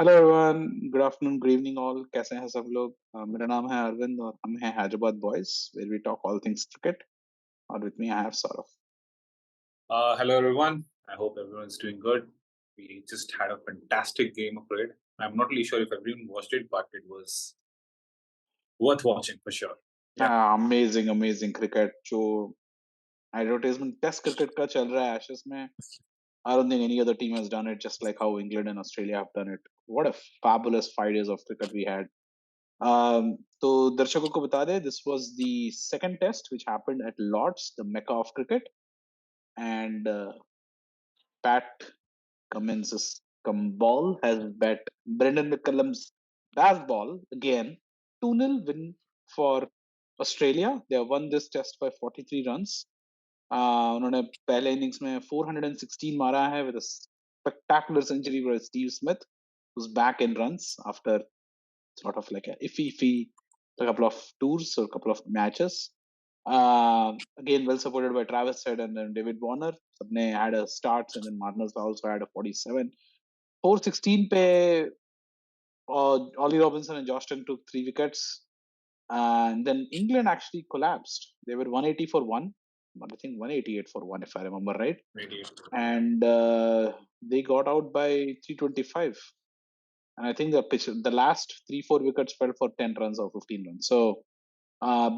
Hello everyone, good afternoon, good evening all. कैसे हैं सब लोग? मेरा नाम है अरविंद और हम हैं Hyderabad boys, where we talk all things cricket. और with me I have Saurabh. Hello, everyone. I hope everyone's doing good. We just had a fantastic game of cricket. I'm not really sure if everyone watched it, but it was worth watching for sure. Yeah. Amazing amazing cricket जो advertisement test cricket का चल रहा है ashes में। I don't think any other team has done it just like how England and Australia have done it. What a fabulous 5 days of cricket we had. तो दर्शकों को बता दें, this was the second test which happened at Lord's, the mecca of cricket, and Pat Cummins' ball has bet Brendan McCullum's Baz-Ball again. 2-0 win for Australia. They have won this test by 43 runs. उन्होंने पहले innings में 416 मारा है with a spectacular century for Steve Smith, who's back in runs after sort of like a iffy a couple of tours or a couple of matches. Again, well supported by Travis Head and then David Warner. Sabne had a starts and then Marnus also had a 47. 416 pe Ollie Robinson and Joston took 3 wickets. And then England actually collapsed. They were 180 for 1. I think 188 for 1 if I remember right. Maybe. And they got out by 325. And I think the last 3-4 wickets fell for 10 runs or 15 runs. So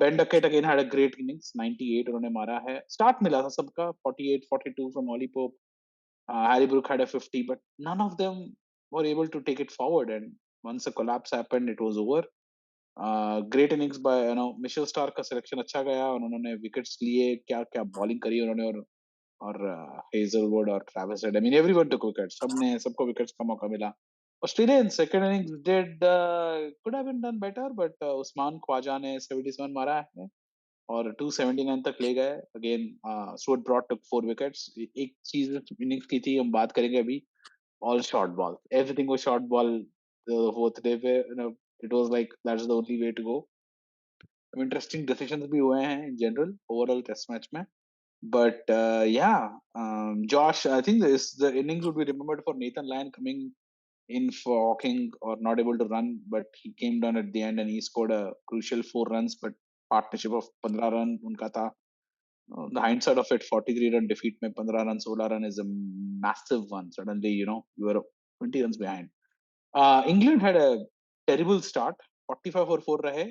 Ben Duckett again had a great innings, 98 उन्होंने मारा है. Start मिला था सबका, 48, 42 from Ollie Pope. Harry Brook had a 50, but none of them were able to take it forward. And once the collapse happened, it was over. Great innings by Mitchell Starc का selection अच्छा गया. उन्होंने wickets लिए, क्या क्या bowling करी उन्होंने. और हेजलवुड और Travis head, I mean everyone took wickets. सबको विकेट्स का मौका मिला. Australia in second innings did could have been done better, but Usman Khwaja ने 77 मारा है और 279 तक ले गए. Again Stuart Broad took 4 wickets. एक चीज इनिंग्स की थी, हम बात करेंगे अभी. All short ball, everything was short ball. Fourth day पे it was like that's the only way to go. Interesting decisions भी हुए हैं in general overall test match में. But yeah, Josh, I think the innings would be remembered for Nathan Lyon coming in for Hawking or not able to run, but he came down at the end and he scored a crucial 4 runs. But partnership of 15 run उनका था. The hindsight of it, 43-run defeat में 15 run, 16 run is a massive one. Suddenly, you were 20 runs behind. England had a terrible start. 45 for 4 रहे.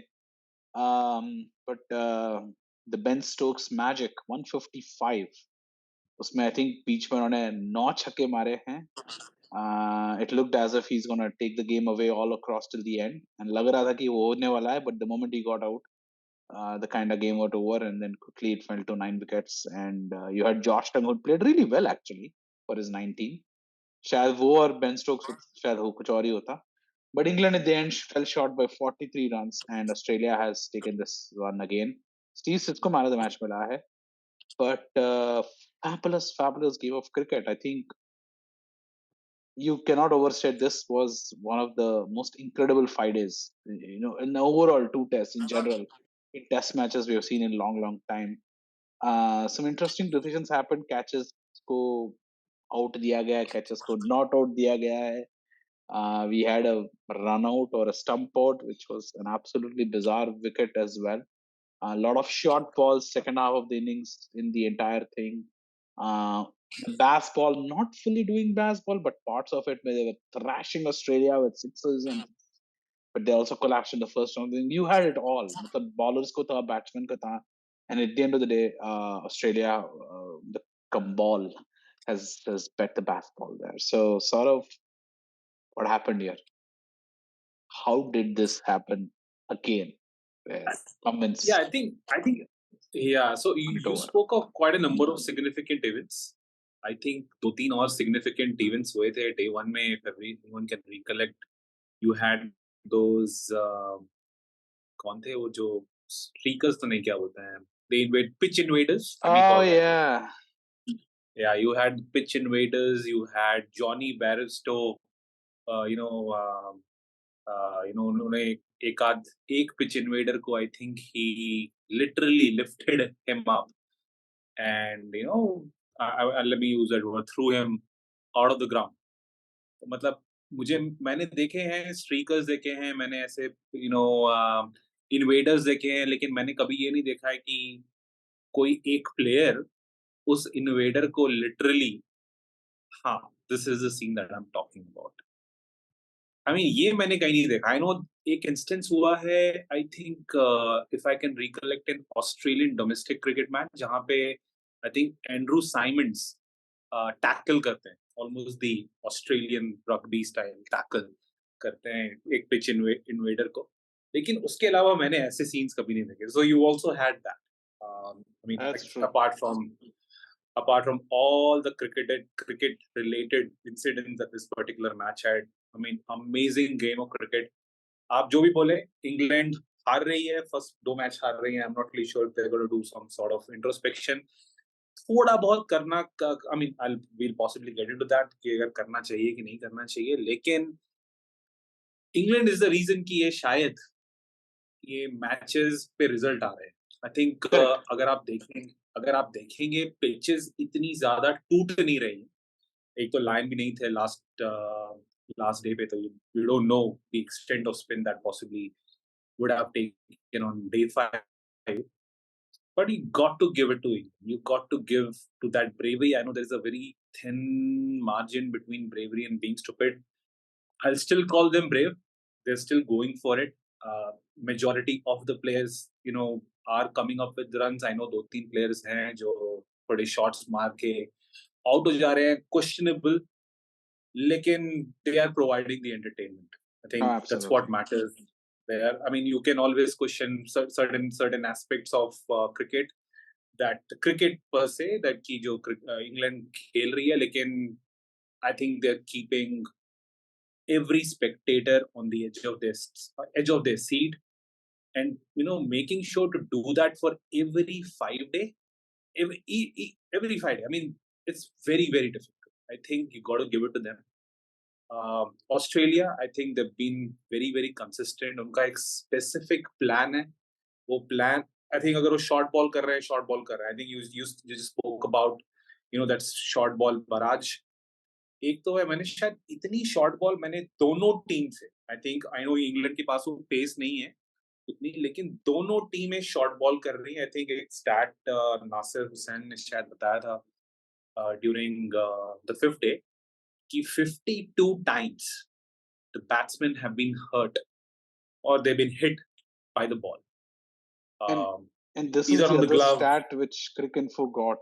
But the Ben Stokes magic 155. उसमें I think बीच में उन्होंने 9 छक्के मारे हैं. It looked as if he's gonna take the game away all across till the end, and लग रहा था कि वो होने वाला है, but the moment he got out, the kind of game got over, and then quickly it fell to 9 wickets. And you had Josh Tongue, who played really well actually for his 19. शायद वो और Ben Stokes शायद हो कुछ और ही होता. But England at the end fell short by 43 runs, and Australia has taken this run again. Steve Smith को man of the match मिला है. But fabulous game of cricket. I think you cannot overstate. This was one of the most incredible 5 days. In the overall 2 tests in general, in test matches we have seen in long time. Some interesting decisions happened. Catches को out दिया गया, catches को not out दिया गया है. We had a run out or a stump out, which was an absolutely bizarre wicket as well. A lot of short balls second half of the innings in the entire thing. Baz-Ball not fully doing Baz-Ball, but parts of it where they were thrashing Australia with sixes, and but they also collapsed in the first round. You had it all. मतलब bowlers को था, batsmen को था, and at the end of the day, Australia, the ball has bet the Baz-Ball there. So sort of what happened here? How did this happen again? Where Yeah, Cummins yeah. So won it you over. spoke of quite a number of significant events. I think 2-3 और significant events हुए थे. Day 1 में, if everyone can recollect, you had those कौन थे वो जो streakers तो नहीं क्या बोलते हैं? They invade pitch invaders. We Oh call that. yeah. Yeah, you had pitch invaders. You had Johnny Barristow. Uh, you know, um, उन्होंने एक pitch invader को I think he literally lifted him up and let me use that word, threw him out of the ground. मतलब मैंने देखे हैं स्ट्रीकर्स, देखे हैं मैंने, ऐसे इन्वेडर्स देखे हैं, लेकिन मैंने कभी ये नहीं देखा है कि कोई एक प्लेयर उस इन्वेडर को लिटरली, हाँ, this is the seen that I am talking about. I mean ये मैंने कहीं नहीं देखा। आई नो एक इंस्टेंस हुआ है, I think if I can recollect, in Australian domestic cricket match, जहां पे I think Andrew Symonds tackle करते हैं, almost the Australian rugby style tackle करते हैं एक पिच इन्वेडर को। लेकिन उसके अलावा मैंने ऐसे सीन्स कभी नहीं देखे। So you also had that, I mean That's true. apart from all the cricket related incidents that this particular match had, I mean amazing game of cricket। आप जो भी बोले, इंग्लैंड हार रही है, फर्स्ट 2 मैच हार रही है, I am not really sure they are gonna do some sort of introspection, थोड़ा बहुत करना, I mean I will possibly get into that कि अगर करना चाहिए कि नहीं करना चाहिए। लेकिन इंग्लैंड इज द रीजन कि ये शायद ये मैचेस पे रिजल्ट आ रहे हैं। I think Correct. अगर आप देखेंगे पिचेस इतनी ज्यादा टूट नहीं रही। एक तो लाइन भी नहीं थे लास्ट डे पे, तो you don't know the extent off spin that possibly would have taken on day 5, but you got to give it to him. You got to give to that bravery. I know there is a very thin margin between bravery and being stupid. I'll still call them brave. They're still going for it. Majority of the players, are coming up with runs. I know 2-3 players हैं जो बड़े shots मार के out हो जा रहे हैं, questionable, लेकिन they are providing the entertainment. I think that's what Absolutely. matters there. I mean, you can always question certain aspects of cricket, that cricket per se, that की जो England खेल रही है, लेकिन I think they're keeping every spectator on the edge of their seat, and making sure to do that for every 5 day, every 5 day. I mean, it's very very difficult. I think you got to give it to them. Australia, I think they've been very very consistent. उनका एक specific plan है, वो plan, I think अगर वो short ball कर रहे हैं, short ball कर रहे हैं। I think you just spoke about that short ball barrage। एक तो है, मैंने शायद इतनी शॉर्ट बॉल मैंने दोनों टीम से, आई नो इंग्लैंड के पास वो पेस नहीं है उतनी, लेकिन दोनों टीमें शॉर्ट बॉल कर रही हैं। आई थिंक एक स्टैट नासिर हुसैन ने शायद बताया था ड्यूरिंग द 5th डे कि 52 times the batsmen have been hurt or they've been hit by the ball, And and this is either the on the other glove। stat which Cricinfo got.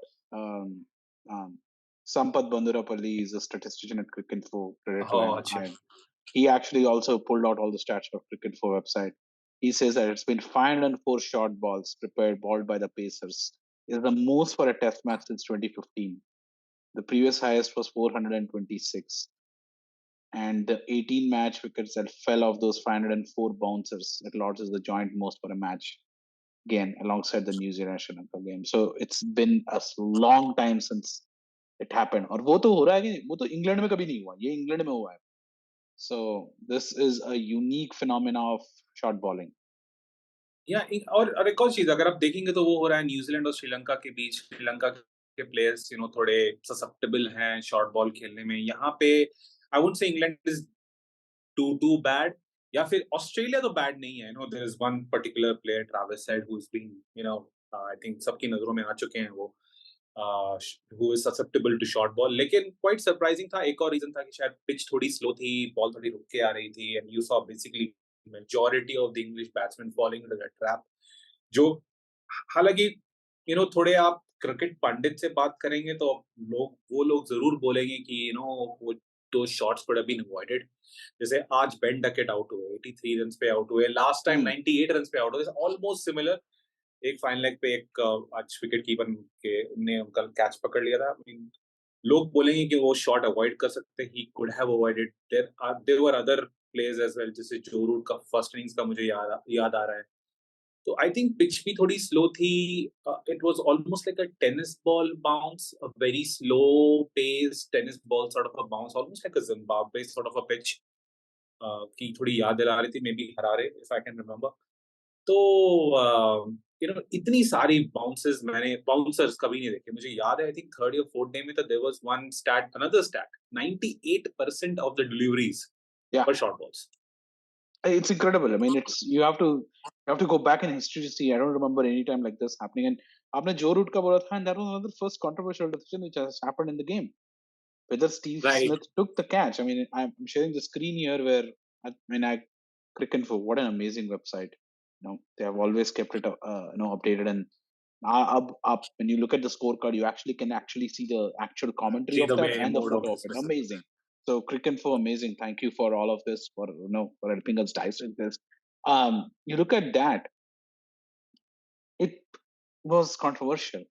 Sampath Bandurapalli is a statistician at Cricinfo. Credit to him. अच्छा, He actually also pulled out all the stats from Cricinfo website. He says that it's been 504 short balls bowled by the Pacers. Is the most for a test match since 2015. The previous highest was 426. And the 18 match wickets that fell off those 504 bouncers at Lords is the joint most for a match. Again, alongside the New Zealand Sri Lanka game. So it's been a long time since it happened. और वो तो हो रहा है कि वो तो England में कभी नहीं हुआ, ये इंग्लैंड में हुआ है। So this is a unique phenomena of short bowling. या और एक और चीज अगर आप देखेंगे तो वो हो रहा है न्यूजीलैंड और श्रीलंका के बीच। श्रीलंका के प्लेयर्स थोड़े ससेप्टेबल हैं शॉर्ट बॉल खेलने में। यहाँ पे I would say England is too bad, या फिर ऑस्ट्रेलिया तो बैड नहीं है। There is one particular player Travis Head who is been I think सबकी नजरों में आ चुके हैं वो, who is susceptible to short ball। लेकिन quite surprising था, एक और रीजन था कि शायद पिच थोड़ी स्लो थी, बॉल थोड़ी रुक के आ रही थी, and you saw basically majority of the English batsmen falling into that trap। जो हालांकि थोड़े आप क्रिकेट पंडित से बात करेंगे तो वो लोग जरूर बोलेंगे कि वो तो shots could have been avoided. जैसे आज बेन डकेट आउट हुए, 83 रन पे आउट हुए, लास्ट टाइम 98 रन पे आउट हुए, ऑलमोस्ट सिमिलर। एक फाइन लेग पे एक आज विकेट कीपर के ने उनका कैच पकड़ लिया था। लोग बोलेंगे कि वो शॉट अवॉइड कर सकते, he could have avoided. There were other players as well, जैसे जो रूट का फर्स्ट इनिंग्स का मुझे याद आ रहा है। तो आई थिंक पिच भी थोड़ी स्लो थी। It was almost like a tennis ball bounce, a very slow pace tennis ball sort of a bounce, almost like a Zimbabwe sort of a pitch की थोड़ी याद दिला रही थी, maybe Harare if I can remember. तो इतनी सारी bouncers कभी नहीं देखे। मुझे याद है आई थिंक 3rd या 4th डे में तो there was one stat, another stat, 98% of the deliveries Yeah, for short balls. it's incredible. I mean, it's you have to go back in history to see. I don't remember any time like this happening. And आपने Joe Root का बोला था, and that was another first controversial decision which has happened in the game. Whether Steve Right. Smith took the catch. I mean, I'm sharing the screen here where I Cricinfo, what an amazing website. They have always kept it updated, and up when you look at the scorecard, you can actually see the actual commentary See of the that way and the mode of photo of it. dismissal. Amazing. So Cricinfo, amazing. Thank you for all of this, for helping us dissect this. You look at that, it was controversial.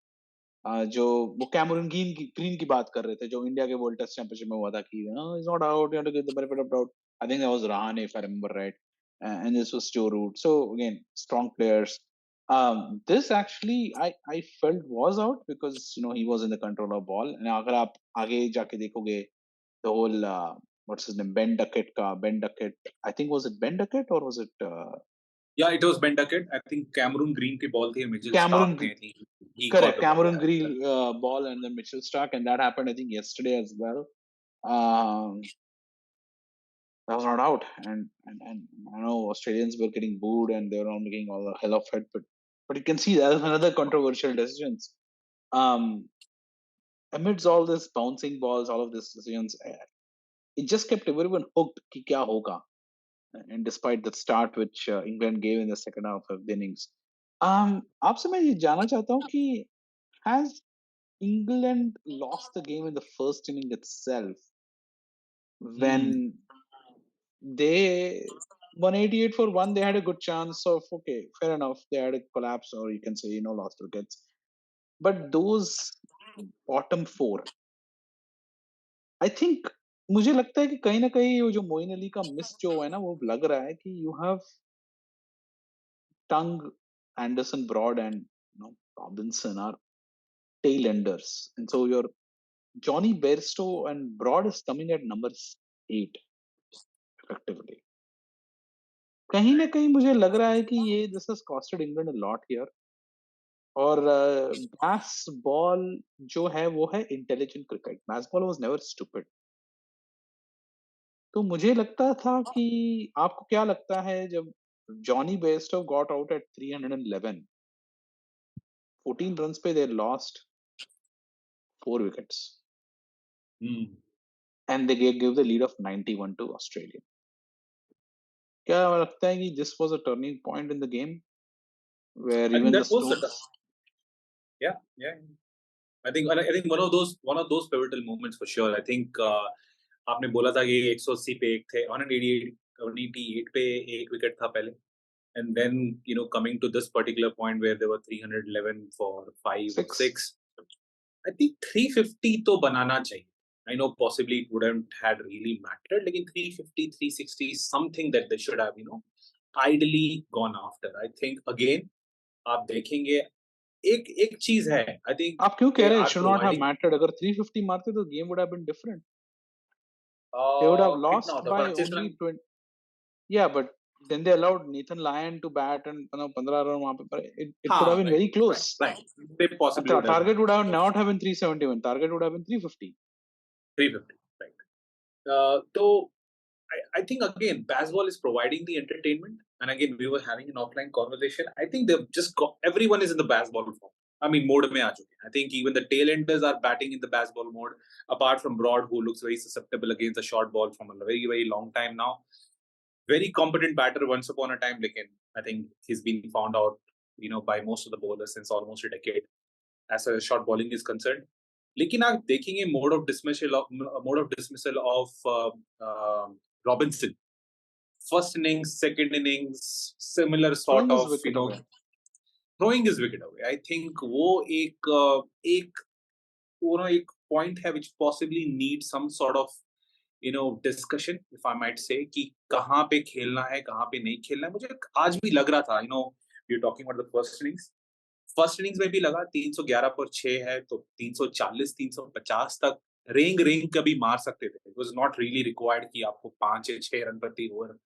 जो वो Cameron Green की बात कर रहे थे, जो India के world test championship में हुआ था कि is not out, you have to give the benefit of doubt. I think that was Rahane, if I remember right. And this was Joe Root. So again, strong players. This actually I felt was out because he was in the control of ball. And अगर आप आगे जाके देखोगे, the whole what's his name, Ben Duckett, I think, was it Ben Duckett or was it Yeah, it was Ben Duckett. I think Cameroon Green की ball थी Mitchell Cameron? Stark ने. He caught Correct, the ball. Cameron Yeah. Green ball and then Mitchell Stark, and that happened I think yesterday as well. Um, that was not out, and I know Australians were getting booed and they were all making all the hell of it, but you can see that was another controversial decisions. Um, Amidst all this bouncing balls, all of these decisions, it just kept everyone hooked. Ki kya hoga? And despite the start which England gave in the second half of the innings, आपसे मैं ये जानना चाहता हूँ कि has England lost the game in the first inning itself Hmm. when they 188 for one. They had a good chance of, okay, fair enough, they had a collapse, or you can say lost wickets, but those bottom four, I think, मुझे लगता है कि कहीं ना कहीं वो जो मोइन अली का मिस जो है ना, वो लग रहा है कि you have Tung, Anderson, Broad, and Robinson are tail enders, and so your Johnny Bairstow and Broad is coming at number 8 effectively. कहीं ना कहीं मुझे लग रहा है कि ये this has costed England a lot here. और बैस बॉल जो है वो है intelligent cricket. Bazball was never stupid. तो मुझे लगता था कि आपको क्या लगता है जब Jonny Bairstow got out at 311, 14 runs पे they lost 4 wickets Hmm. And they give the lead of 91 to Australia. क्या लगता है कि this was a turning point in the game where I think even the that was the Stokes. yeah. I think one of those pivotal moments for sure. I think आपने बोला था कि 180 पे एक थे, 188 पे एक विकेट था पहले, and then coming to this particular point where there were 311 for 5 or 6. 6. I think 350 तो बनाना चाहिए. I know possibly it wouldn't had really mattered, लेकिन 350, 360 is something that they should have ideally gone after. I think again आप देखेंगे एक एक चीज है. I think आप क्यों कह they रहे हैं are should not have providing mattered? अगर 350 मारते तो game would have been different. They would have कितना lost होता by 25 only run. 20. Yeah, but then they allowed Nathan Lyon to bat and 15 run वहाँ पे. It could have हाँ, been right, very close. right. They possibly would have Target would have had not have been 371. Target would have been 350. 350, right. So I think again, Baz-Ball is providing the entertainment. And again, we were having an offline conversation. I think they've just got, everyone is in the Baz-Ball form. I mean, mode mein aa chuke. I think even the tail enders are batting in the Baz-Ball mode, apart from Broad, who looks very susceptible against a short ball from a very, very long time now. Very competent batter once upon a time. Lekin I think he's been found out, by most of the bowlers since almost a decade, as far as short bowling is concerned. लेकिन आप देखेंगे mode of dismissal of Robinson. First innings, second innings, similar sort Throwing his of wicket away. throwing his wicket away. I think वो एक point है which possibly needs some sort of discussion, if I might say, कि कहाँ पे खेलना है, कहाँ पे नहीं खेलना है. मुझे आज भी लग रहा था, we're talking about the first innings में भी लगा 311 पर 6 है तो 340 350 तक रेंग कभी मार सकते थे. It was not really required कि आपको 5 या 6 रन प्रति over.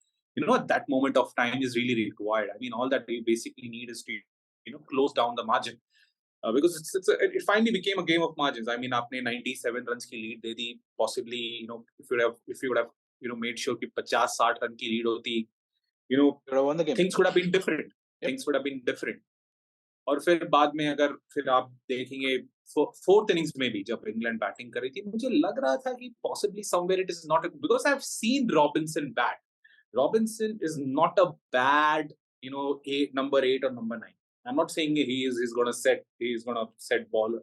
At that moment of time is really required. I mean, all that you basically need is to close down the margin. Because it finally became a game of margins. I mean, आपने 97 runs की lead they the. Possibly, if you would have made sure कि 50-60 run की lead होती, Could have won the game. things would have been different. Yep. Things would have been different. और फिर बाद में अगर फिर आप देखेंगे फोर्थ इनिंग्स में भी जब इंग्लैंड बैटिंग कर रही थी, मुझे लग रहा था कि possibly somewhere it is not, because I have seen Robinson bat. Robinson is not a bad, number 8 or number 9. I'm not saying he's going to set ball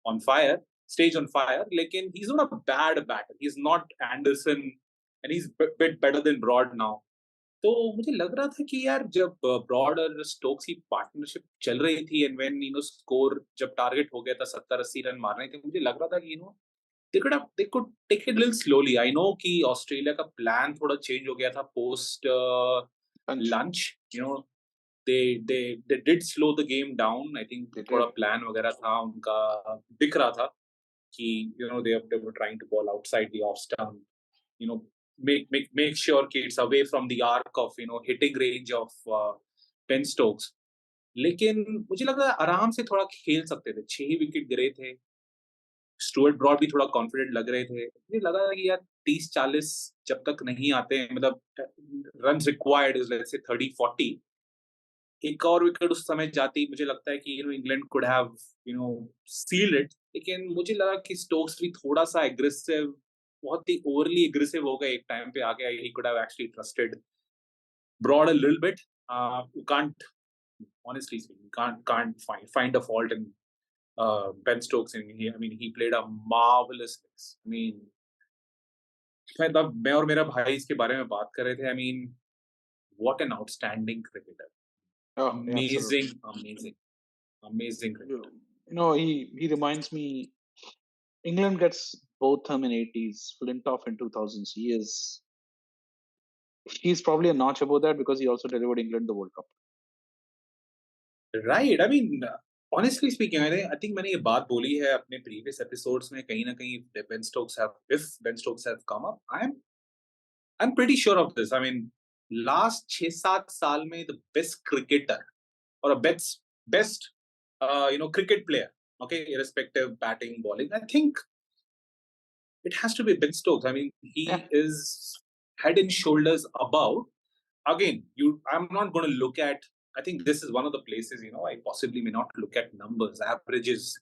on fire, stage on fire. Lekin he's not a bad batter. He's not Anderson, and he's bit better than Broad now. तो मुझे लग रहा था कि यार जब broad और Stokes की पार्टनरशिप चल रही थी एंड व्हेन स्कोर जब टारगेट हो गया था 70-80 रन मारने थे, मुझे लग रहा था कि they could take it a little slowly. I know कि ऑस्ट्रेलिया का प्लान थोड़ा चेंज हो गया था post lunch. They did slow the game down. I think थोड़ा प्लान वगैरह था उनका, दिख रहा था कि they were trying to ball outside the off stump, make sure कि it's away from the arc of hitting range of Ben Stokes. लेकिन मुझे लग रहा है आराम से थोड़ा खेल सकते थे. 6 विकेट गिरे थे. स्टुअर्ट ब्रॉड भी थोड़ा कॉन्फिडेंट लग रहे थे. मुझे लगा कि यार 30-40 जब तक नहीं आते हैं, मतलब run required is let's say 30-40, एक और विकेट उस समय जाती, मुझे लगता है कि England could have sealed it. लेकिन मुझे लगा कि स्टोक्स भी थोड़ा सा एग्रेसिव, बहुत ही ओवरली एग्रेसिव हो गए एक टाइम पे आके. ही could have actually trusted broad a little bit. You can't, honestly speaking, can't find a fault in Ben Stokes. He played a marvelous innings. मैं और मेरा भाई इसके बारे में बात कर रहे थे. What an outstanding cricketer. Oh, amazing cricketer. He reminds me, England gets Botham in 80s, Flintoff in 2000s. He's probably a notch above that because he also delivered England the World Cup. Right. Honestly speaking, I think मैंने ये बात बोली है अपने previous episodes में कहीं ना कहीं. if Ben Stokes have come up, I'm pretty sure of this. Last 6-7 साल में the best cricketer or a best cricket player, okay, irrespective batting, bowling, I think it has to be Ben Stokes. He is head and shoulders above. Again, I'm not going to look at, I think this is one of the places, I possibly may not look at numbers, averages.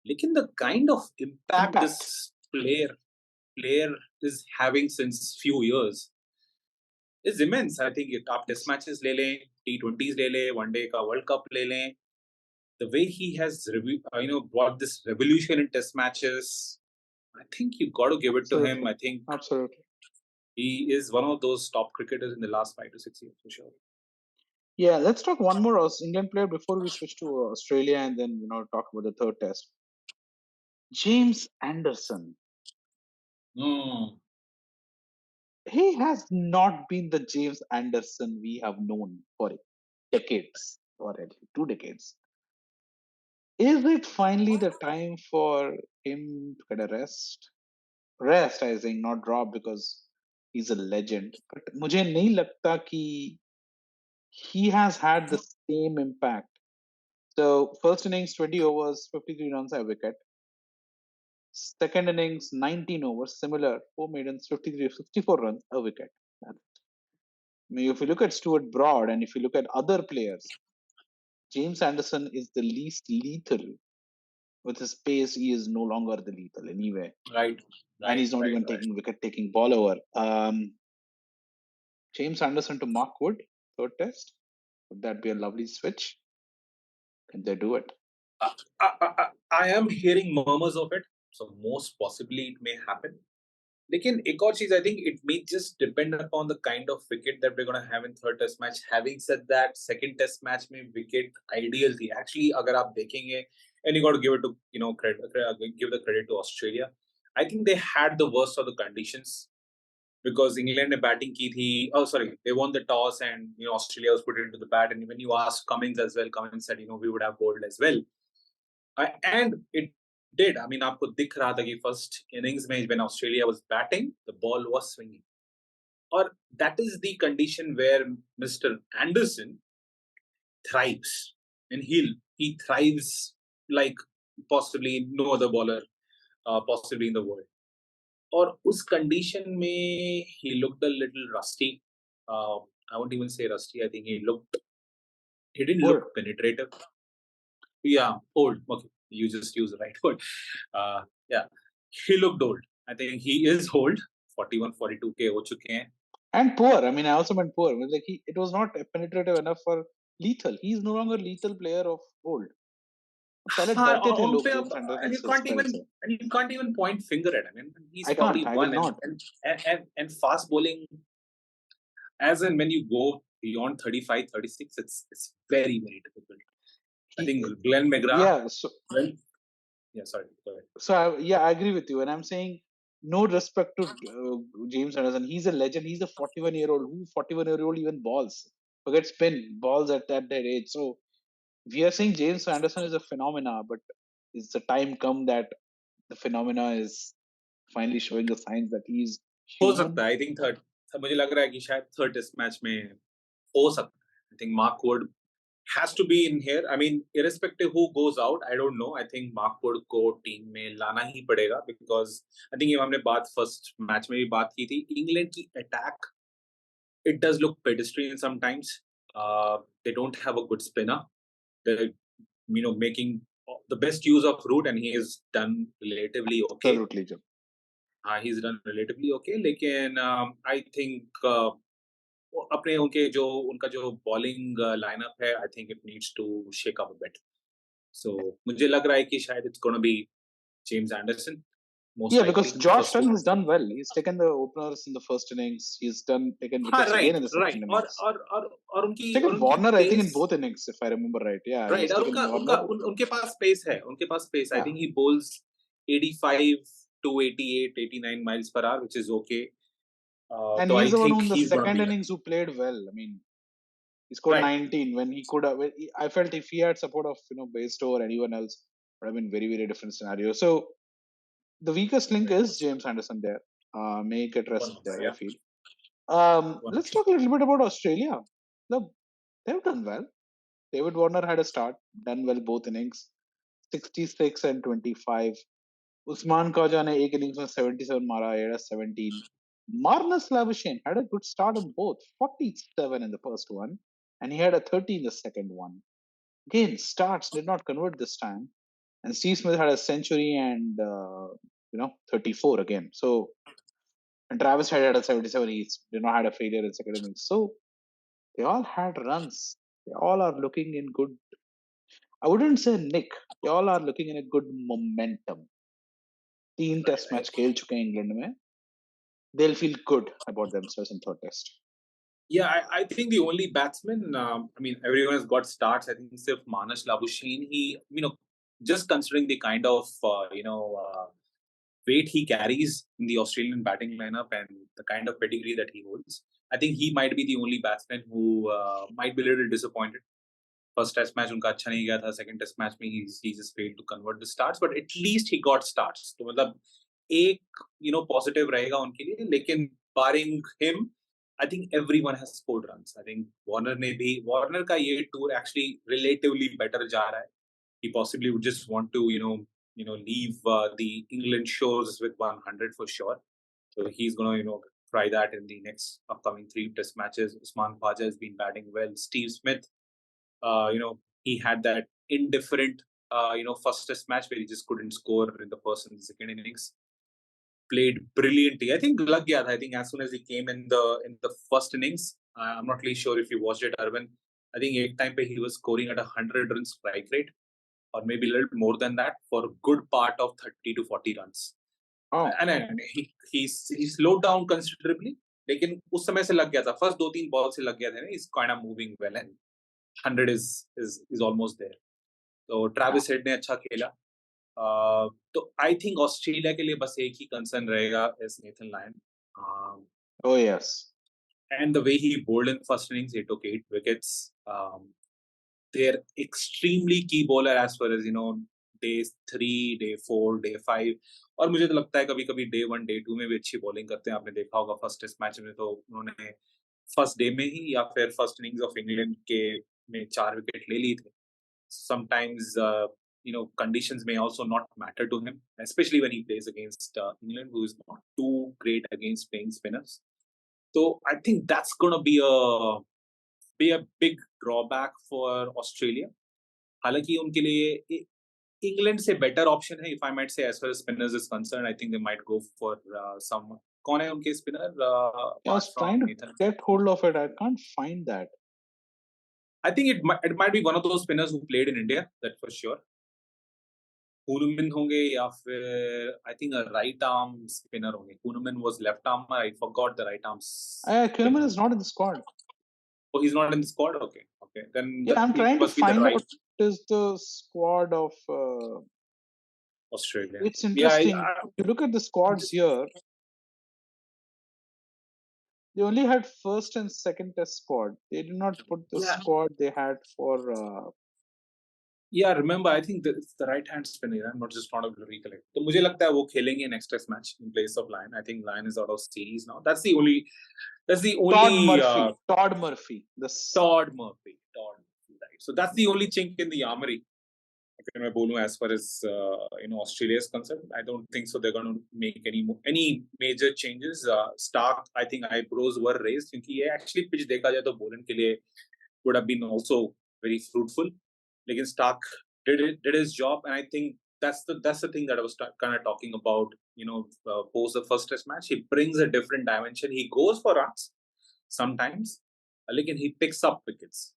Lekin the kind of impact this player is having since few years is immense. I think आप test matches ले लें, T20s ले लें, one day का World Cup ले लें, the way he has brought this revolution in test matches, I think you got to give it to him. I think absolutely he is one of those top cricketers in the last 5 to 6 years for sure. Yeah, let's talk one more England player before we switch to Australia, and then talk about the third test. James Anderson. He has not been the James Anderson we have known for decades, or at least 2 decades. Is it finally the time for him to get a rest? Rest, I think, not drop, because he's a legend. But मुझे नहीं लगता कि he has had the same impact. So first innings 20 overs, 53 runs, a wicket. Second innings 19 overs, similar, 4 maidens, 54 runs, a wicket. If you look at Stuart Broad and if you look at other players, James Anderson is the least lethal. With his pace, he is no longer the lethal anyway. Right. And he's not even taking wicket-taking ball over. James Anderson to Mark Wood, third test. Would that be a lovely switch? Can they do it? I am hearing murmurs of it, so most possibly it may happen. लेकिन एक और चीज, I think it may just depend upon the kind of wicket that we're going to have in third test match. Having said that, second test match में wicket ideal थी. Actually, अगर आप देखेंगे, and you got to give it to give the credit to Australia. I think they had the worst of the conditions because England ने batting की थी. Oh, sorry, they won the toss and Australia was put into the bat. And when you asked Cummins as well, Cummins said we would have bowled as well, and it did. आपको दिख रहा था कि first innings में when Australia was batting, the ball was swinging. Or that is the condition where Mr. Anderson thrives, and he thrives like possibly no other bowler, possibly in the world. और उस condition में he looked a little rusty. I won't even say rusty. I think he didn't Poor. look penetrative. Yeah, old. Okay, you just use the right word. Yeah, he looked old. I think he is old. 41, 42 के हो चुके हैं. And poor. I mean, I also meant poor. I mean, like it was not penetrative enough for lethal. He is no longer lethal player of old. पहले हाँ, डरते थे उन लोग पे अब जेम्स एंडरसन and you से can't स्पेल even से. and you can't even point finger at him. I mean, he's I can't. probably I will one not. and fast bowling, as in when you go beyond 35, 36, it's very, very difficult. I think He, Glenn McGrath. yeah. So Yeah, sorry, go ahead. yeah, I agree with you. And I'm saying no respect to James Anderson. He's a legend. He's a 41-year-old. Who 41-year-old even balls? Forget spin balls at that age. So we are saying James Anderson is a phenomena, but is the time come that the phenomena is finally showing the signs that he's हो human? सकता है. I think third. मुझे लग रहा है कि शायद third test match में हो सकता है. I think Mark Wood has to be in here. I mean, irrespective who goes out, I don't know. I think Mark Wood को टीम में लाना ही पड़ेगा because I think ये हमने बात फर्स्ट मैच में भी बात की थी. इंग्लैंड की attack, it does look pedestrian sometimes. They don't have a good spinner. They're making the best use of Root, and he has done relatively okay. Absolutely, Jim. He's done relatively okay. लेकिन I think अपने उनका जो bowling lineup है, I think it needs to shake up a bit. So मुझे लग रहा है कि शायद it's going to be James Anderson most Yeah, because likely Josh first Dunn one. has done well. He's taken the openers in the first innings. He's taken हाँ, wickets again right, in the right. second innings. और He's taken उनकी Warner, I think, in pace, both innings, if I remember right. Yeah, right. he's और taken Warner. उनके पास pace है. उनके पास pace. I Yeah, think he bowls 85 to 88, 89 miles per hour, which is okay. and So I he's the one who think in the he's going to second be innings who played well. I mean, he scored right. 19 when he could have. I felt if he had support of Bairstow or anyone else, would have been very very different scenario. So the weakest link Right. is James Anderson there. May get One rest of there, the, I yeah. feel. One of Let's talk a little bit about Australia. Look, they've done well. David Warner had a start, done well both innings, 66 and 25. Usman Khawaja ने एक innings में 77 मारा, he had a 17. Marnus Labuschagne had a good start in both, 47 in the first one, and he had a 30 in the second one. Again, starts did not convert this time, and Steve Smith had a century and 34 again. So, and Travis had a 77. He did not had a failure in second innings. So they all had runs. They all are looking in good. I wouldn't say Nick. They all are looking in a good momentum. 3 test match खेल चुके हैं England में. They'll feel good about themselves in third test. Yeah, I think the only batsman, I mean, everyone has got starts. I think Sif Manas Labuschagne, he, just considering the kind of, weight he carries in the Australian batting lineup and the kind of pedigree that he holds, I think he might be the only batsman who might be a little disappointed. First test match उनका अच्छा नहीं गया था. Second test match में he just failed to convert the starts, but at least he got starts. तो मतलब एक positive रहेगा उनके लिए. लेकिन barring him, I think everyone has scored runs. I think Warner का ये tour actually relatively better जा रहा है. He possibly would just want to leave the England shores with 100 for sure. So he's going to try that in the next upcoming 3 test matches. Usman Khawaja has been batting well. Steve Smith, he had that indifferent, first test match where he just couldn't score in the first and the second innings. Played brilliantly. I think lag gaya tha. I think as soon as he came in the first innings, I'm not really sure if you watched it, Arvind. I think एक time pe he was scoring at 100 run strike rate, or maybe a little more than that for a good part of 30 to 40 runs. Oh, And he slowed down considerably. लेकिन उस समय से लग गया था. First 2-3 ball से लग गया था. He's kind of moving well and 100 is almost there. तो ट्रेविस हेड ने अच्छा खेला. तो आई थिंक ऑस्ट्रेलिया के लिए बस एक ही कंसर्न रहेगा is Nathan Lyon. oh yes. And the way he bowled in first innings, he took 8 wickets. They're extremely key bowler as far as day 3, day 4, day 5. और मुझे तो लगता है कभी कभी day 1, day 2 में भी अच्छी बॉलिंग करते हैं. आपने देखा होगा फर्स्ट टेस्ट मैच में तो उन्होंने फर्स्ट डे में ही या फिर फर्स्ट इनिंग्स ऑफ इंग्लैंड के में 4 विकेट ले ली थी. Sometimes conditions may also not matter to him, especially when he plays against England, who is not too great against playing spinners. So I think that's going to be a big drawback for Australia. हालांकि उनके लिए England से better option है, if I might say, as far as spinners is concern. I think they might go for some. कौन है उनके spinner I apart was trying from to Nathan? get hold of it. I can't find that. I think it might be one of those spinners who played in India, that for sure. Kunumin होंगे या फिर I think right arm spinner होंगे. Kunumin was left arm. I forgot the right arm Kerman spinner. is not in the squad. Oh, he's not in the squad. Okay. Then Yeah, I'm it trying to must be the find right out what is the squad of. Australia. It's interesting. If you look at the squads here, they only had first and second test squad. They did not put the yeah. squad they had for. Yeah, remember, I think it's the right hand spinner. I'm not able to recollect. तो मुझे लगता है वो खेलेंगे next test match in place of Lyon. I think Lyon is out of series now. That's the only. Todd Murphy. Todd Murphy. Todd Murphy. Right. So that's the only chink in the armory. If मैं बोलूं, as far as Australia is concerned, I don't think so. They're going to make any major changes. Stark, I think eyebrows were raised क्योंकि ये actually pitch देखा जाए तो Boland के लिए would have been also very fruitful. Lekin Stark did his job, and I think that's the thing that I was kind of talking about. Post the first test match, he brings a different dimension. He goes for runs sometimes, lekin he picks up wickets,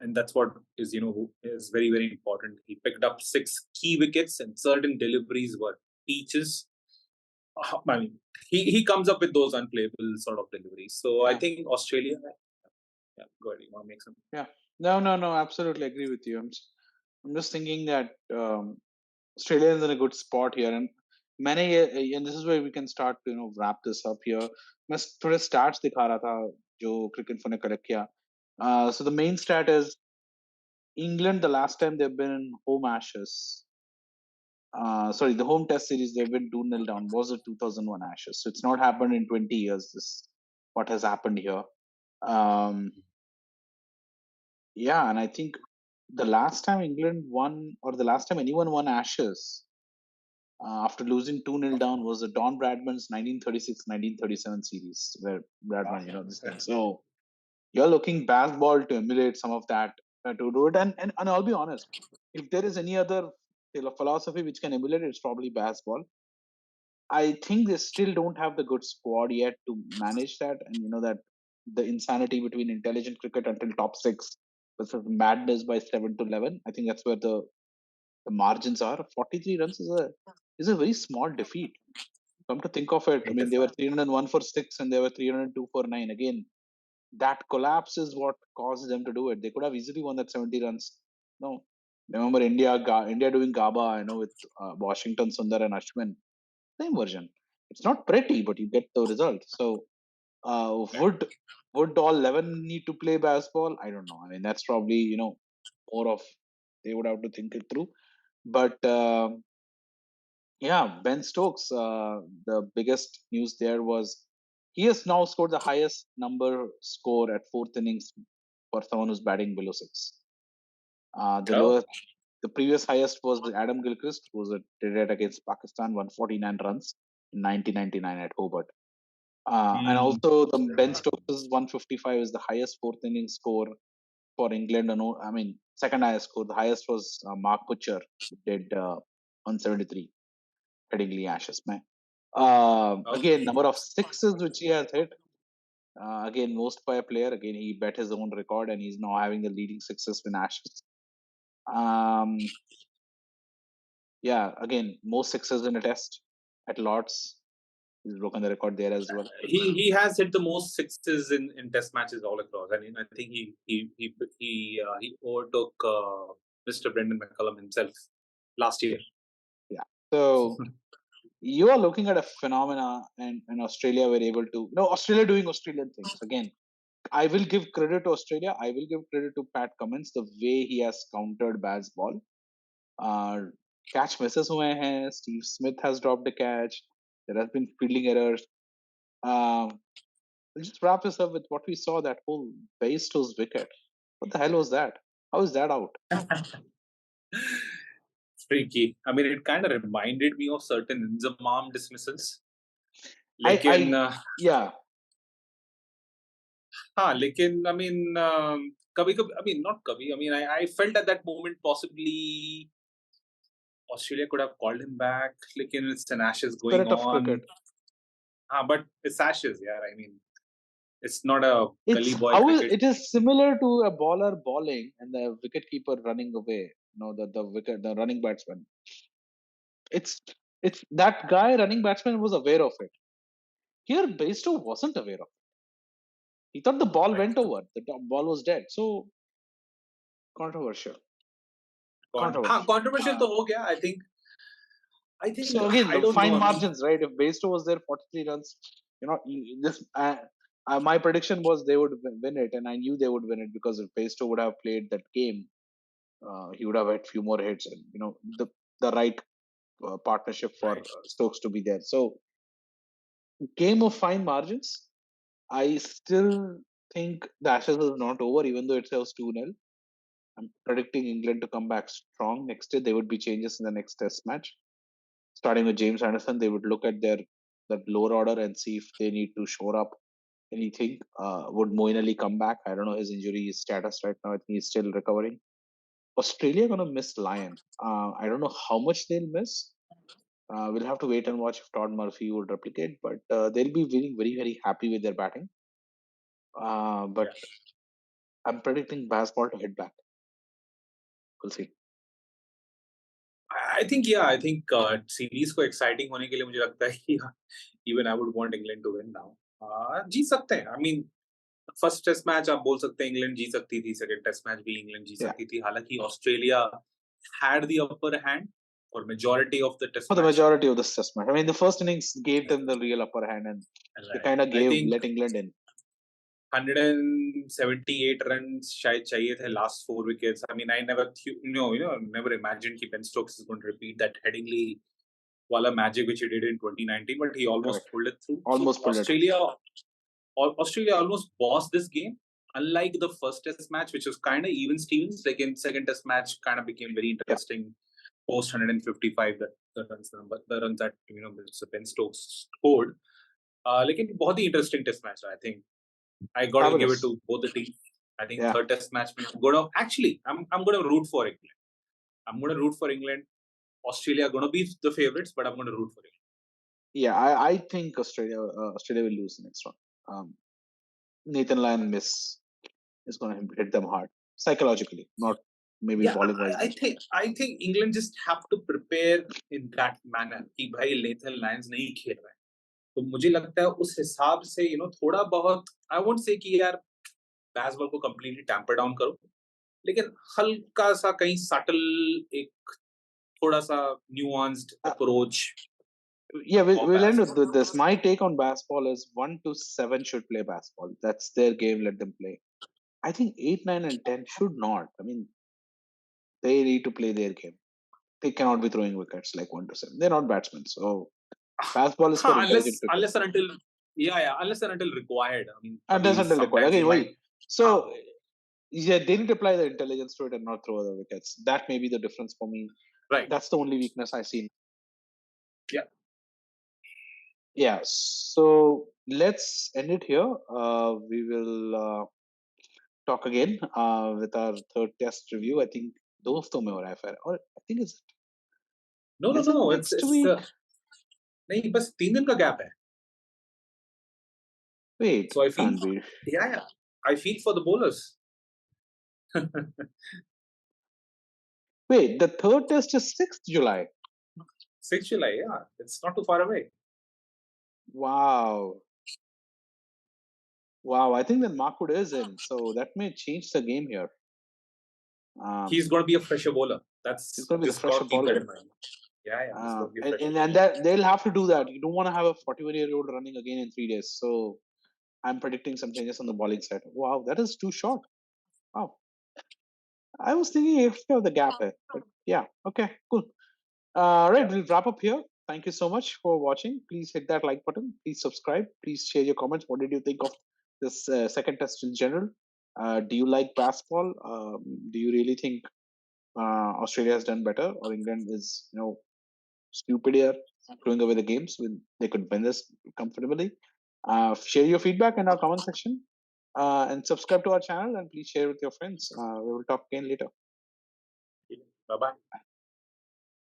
and that's what is is very, very important. He picked up 6 key wickets, and certain deliveries were peaches. I mean, he comes up with those unplayable sort of deliveries. So yeah. I think Australia. Yeah, go ahead. You want to make some? Yeah. No. Absolutely agree with you. I'm just thinking that Australia is in a good spot here, and and this is where we can start to wrap this up here. मैं थोड़े stats दिखा रहा था जो cricket ने collect किया. So the main stat is England. The last time they've been in home Ashes. The home test series they've been 2-0 down was the 2001 Ashes. So it's not happened in 20 years. This what has happened here. Yeah, and I think the last time England won, or the last time anyone won Ashes after losing 2-0 down, was the Don Bradman's 1936-1937 series, where Bradman, this thing. So you're looking Baz-Ball to emulate some of that, to do it. And I'll be honest, if there is any other philosophy which can emulate it, it's probably Baz-Ball. I think they still don't have the good squad yet to manage that, and that the insanity between intelligent cricket until top 6 versus madness by 7 to 11. I think that's where the margins are. 43 runs is a very small defeat. Come to think of it, I mean, they were 301 for 6 and they were 302 for 9. Again, that collapse is what caused them to do it. They could have easily won that 70 runs. No, remember India doing Gaba, with Washington, Sundar, and Ashwin. Same version. It's not pretty, but you get the result. So, would all 11 need to play Baz-Ball? I don't know. I mean, that's probably more of, they would have to think it through. But yeah, Ben Stokes. The biggest news there was he has now scored the highest number score at fourth innings for someone who's batting below 6. The previous highest was Adam Gilchrist, who did it against Pakistan, 149 runs in 1999 at Hobart. And also the Ben Stokes' 155 is the highest fourth inning score for England. I mean, second highest score. The highest was Mark Butcher, who did 173 Headingley Ashes. Again, number of sixes which he has hit. Again, most by a player. Again, he bet his own record, and he's now having the leading sixes in Ashes. Yeah, again, most sixes in a test at Lords. He's broken the record there as well. He has hit the most sixes in test matches all across. I mean, I think he overtook Mr. Brendan McCullum himself last year. Yeah. So you are looking at a phenomena, and Australia were able to, Australia doing Australian things. Again, I will give credit to Australia. I will give credit to Pat Cummins, the way he has countered Baz-Ball. Catch misses हुए हैं. Steve Smith has dropped a catch. There has been fielding errors. We'll just wrap this up with what we saw, that whole Bairstow's wicket. What the hell was that? How is that out? tricky. I mean, it kind of reminded me of certain Inzamam dismissals. I लेकिन yeah. हाँ, लेकिन I mean, कभी-कभी, I mean, not कभी, I mean, I felt at that moment possibly Australia could have called him back. लेकिन it's an Ashes going Spirit of on. cricket. But it's Ashes, yeah. I mean, it's not a It's gully boy how cricket. it is similar to a bowler bowling and the wicket keeper running away. The running batsman. It's that guy running batsman was aware of it. Here, Bairstow wasn't aware of it. He thought the ball Right. went over. Ball was dead. So controversial. हाँ, Controversial. controversial तो हो गया. I think So again, I the don't know. fine I mean, margins, right? If Bairstow was there, 43 runs. This my prediction was they would win it, and I knew they would win it because if Bairstow would have played that game, he would have had few more hits, and the right partnership for right. Stokes to be there. So game of fine margins. I still think the Ashes is not over, even though it was 2-0. I'm predicting England to come back strong next year. There would be changes in the next Test match. Starting with James Anderson, they would look at their that lower order and see if they need to shore up anything. Would Moeen Ali come back? I don't know his injury status right now. I think he's still recovering. Australia gonna miss Lyon. I don't know how much they'll miss. We'll have to wait and watch if Todd Murphy would replicate, but they'll be very, very, very happy with their batting. But Yeah. I'm predicting Baz-Ball to hit back. We'll see. I think yeah. I think series को exciting होने के लिए मुझे लगता है कि even I would want England to win now. जीत सकते हैं. I mean, first test match आप बोल सकते हैं इंग्लैंड जीत सकती थी. सेकंड टेस्ट मैच भी इंग्लैंड जीत Yeah, सकती थी. हालांकि Australia had the upper hand for majority of the for test the match. majority of the Test match. I mean, the first innings gave them the real upper hand, and they Right. kind of I think let England in. 178 runs शायद चाहिए थे last 4 wickets. I mean, I never never imagined कि Ben Stokes is going to repeat that Headingley wala magic which he did in 2019, but he almost Correct. pulled it through. So Almost pulled it. Australia almost bossed this game. Unlike the first test match, which was kind of even Stevens, like in second test match, kind of became very Yeah, interesting post 155 the runs that Mr. Ben Stokes scored. लेकिन बहुत ही interesting test match. I think I got to give it to fabulous. both the teams. I think Yeah, third test match में I'm going to root for England. I'm going to root for England. Australia are going to be the favorites, but I'm going to root for England. yeah. I think Australia will lose the next one. Nathan Lyon miss is going to hit them hard psychologically, not maybe Yeah, bowling wise. I think England just have to prepare in that manner कि भाई lethal Lions नहीं खेल रहे हैं. तो मुझे लगता है उस हिसाब से थोड़ा बहुत आई वोंट से कि यार बैसबॉल को कंप्लीटली टैम्पर डाउन करो, लेकिन हल्का सा कहीं सटल एक थोड़ा सा nuanced Uh, approach yeah, of we'll end with Bazball. this. My take on basketball is 1 to 7 should play basketball. That's their game. Let them play. I think 8, 9, and 10 should not. I mean, they need to play their game. They cannot be throwing wickets like 1 to 7. They're not batsmen. So basketball is for हाँ, intelligent cricket. unless and until unless and until required. I mean, And कभी that's until required. sometimes Again, you might. why? हाँ, So yeah, they need to apply the intelligence to it and not throw other wickets. That may be the difference for me. right. That's the only weakness I see. Yeah. Yeah. So let's end it here. We will talk again with our third test review. I think दो हफ्तों में हो रहा है फिर. Or I think No, no, is it no. next It's week? नहीं, बस 3 दिन का गैप है. Wait, So I feel, can't be. yeah, I feel for the bowlers. Wait, the third test is 6th July. 6th July, yeah, it's not too far away. Wow. Wow, I think that Markwood is in, so that may change the game here. He's going to be a fresher bowler. He's That's going to be the just got fresher to keep that bowler. in mind. Yeah, he's going to be a fresher And bowler. that they'll have to do that. You don't want to have a 41-year-old running again in 3 days. So I'm predicting some changes on the bowling side. Wow, that is too short. Wow. I was thinking if you have the gap here. But yeah, okay, cool. Right, Yeah. we'll wrap up here. Thank you so much for watching. Please hit that like button. Please subscribe. Please share your comments. What did you think of this second test in general? Do you like basketball? Do you really think Australia has done better, or England is stupid here, throwing away the games when they could win this comfortably. Share your feedback in our comment section, and subscribe to our channel, and please share with your friends. We will talk again later. Bye bye.